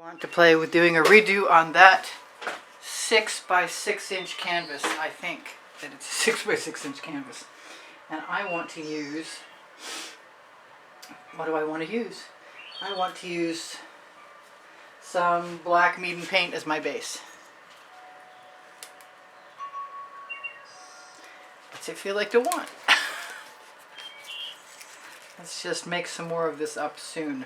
Want to play with doing a redo on that 6 by 6 inch canvas. I think that it's a 6 by 6 inch canvas, and I want to use, what do I want to use? I want to use some black Mayan paint as my base. What's it feel like to want? Let's just make some more of this up soon.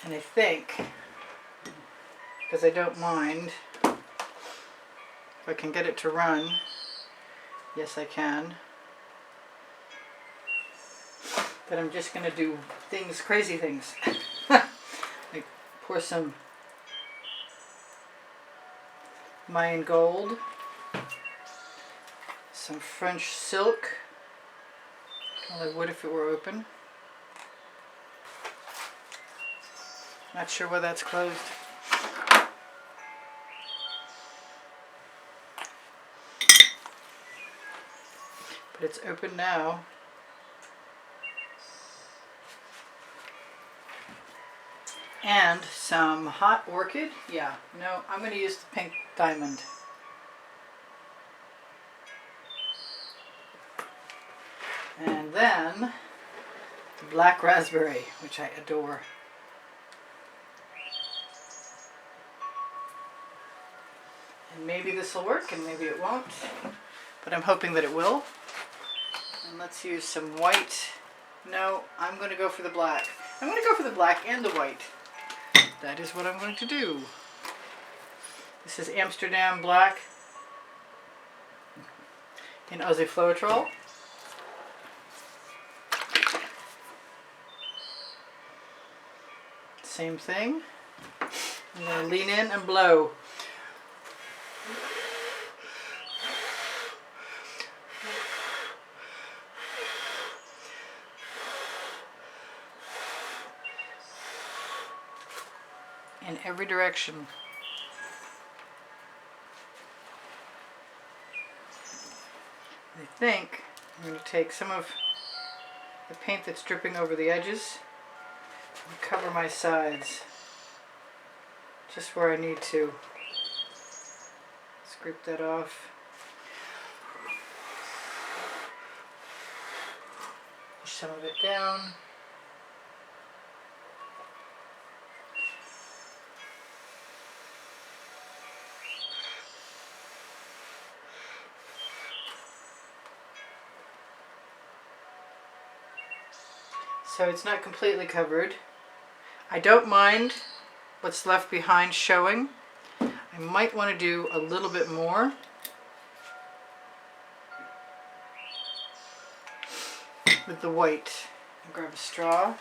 And I think, because I don't mind, if I can get it to run, yes I can, but I'm just going to do things, crazy things. Like pour some Mayan gold, some French silk, well I would if it were open. Not sure why that's closed. But it's open now. And some hot orchid. Yeah, no, I'm going to use the pink diamond. And then the black raspberry, which I adore. And maybe this will work and maybe it won't, but I'm hoping that it will. And let's use some white. No, I'm going to go for the black. I'm going to go for the black and the white. That is what I'm going to do. This is Amsterdam black in Aussie Floetrol. Same thing. I'm going to lean in and blow. In every direction. I think I'm going to take some of the paint that's dripping over the edges and cover my sides just where I need to. Scrape that off. Push some of it down. So it's not completely covered. I don't mind what's left behind showing. I might want to do a little bit more. With the white. I'll grab a straw.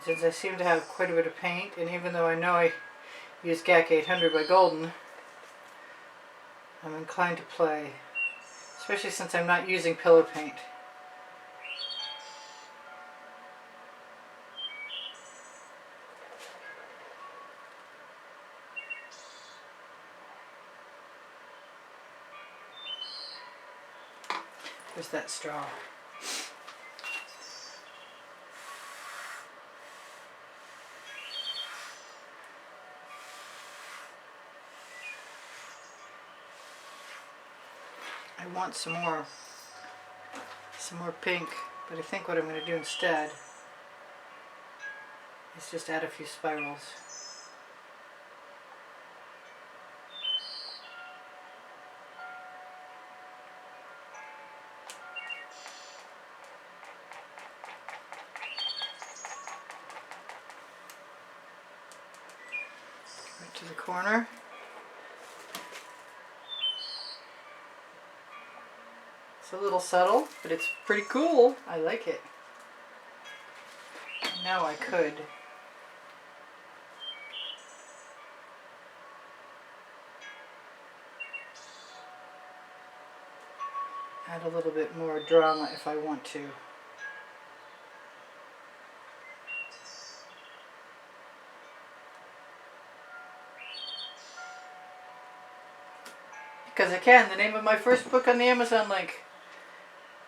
Since I seem to have quite a bit of paint, and even though I know I use GAC 800 by Golden, I'm inclined to play, especially since I'm not using pillow paint. There's that straw. I want some more pink, but I think what I'm going to do instead is just add a few spirals. Right to the corner. It's a little subtle, but it's pretty cool. I like it. Now I could. Add a little bit more drama if I want to. Because I can. The name of my first book on the Amazon link.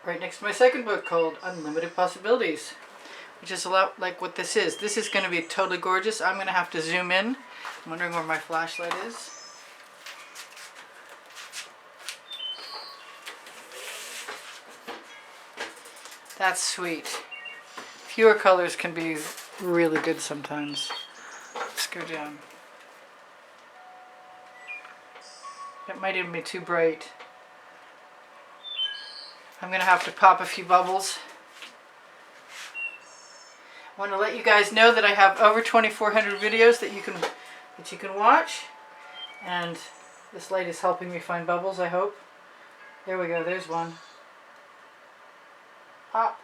Right next to my second book called Unlimited Possibilities. Which is a lot like what this is. This is going to be totally gorgeous. I'm going to have to zoom in. I'm wondering where my flashlight is. That's sweet. Fewer colors can be really good sometimes. Let's go down. That might even be too bright. I'm going to have to pop a few bubbles. I want to let you guys know that I have over 2,400 videos that you can watch. And this light is helping me find bubbles, I hope. There we go, there's one. Pop.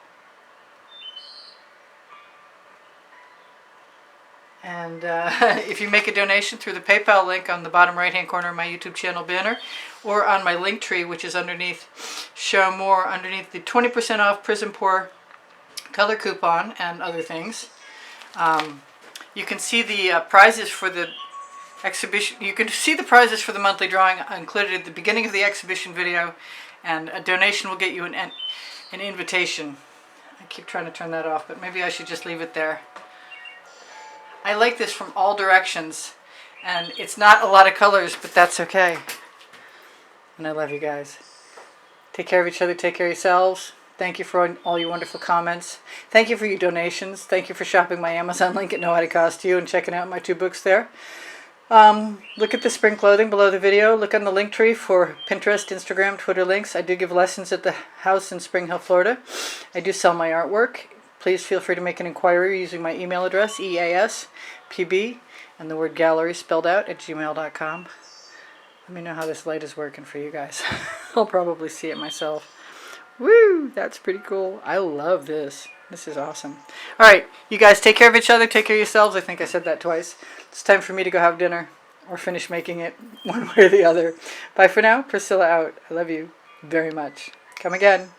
And if you make a donation through the PayPal link on the bottom right hand corner of my YouTube channel banner, or on my link tree, which is underneath Show More, underneath the 20% off Prizm Pour color coupon and other things, you can see the prizes for the exhibition. You can see the prizes for the monthly drawing included at the beginning of the exhibition video, and a donation will get you an invitation. I keep trying to turn that off, but maybe I should just leave it there. I like this from all directions, and it's not a lot of colors, but that's okay. And I love you guys. Take care of each other, take care of yourselves. Thank you for all your wonderful comments. Thank you for your donations. Thank you for shopping my Amazon link at No How to Cost You and checking out my 2 books there. Look at the spring clothing below the video. Look on the link tree for Pinterest, Instagram, Twitter links. I do give lessons at the house in Spring Hill, Florida. I do sell my artwork. Please feel free to make an inquiry using my email address, easpb, and the word gallery spelled out at gmail.com. Let me know how this light is working for you guys. I'll probably see it myself. Woo! That's pretty cool. I love this. This is awesome. Alright, you guys take care of each other, take care of yourselves. I think I said that twice. It's time for me to go have dinner, or finish making it, one way or the other. Bye for now. Priscilla out. I love you very much. Come again.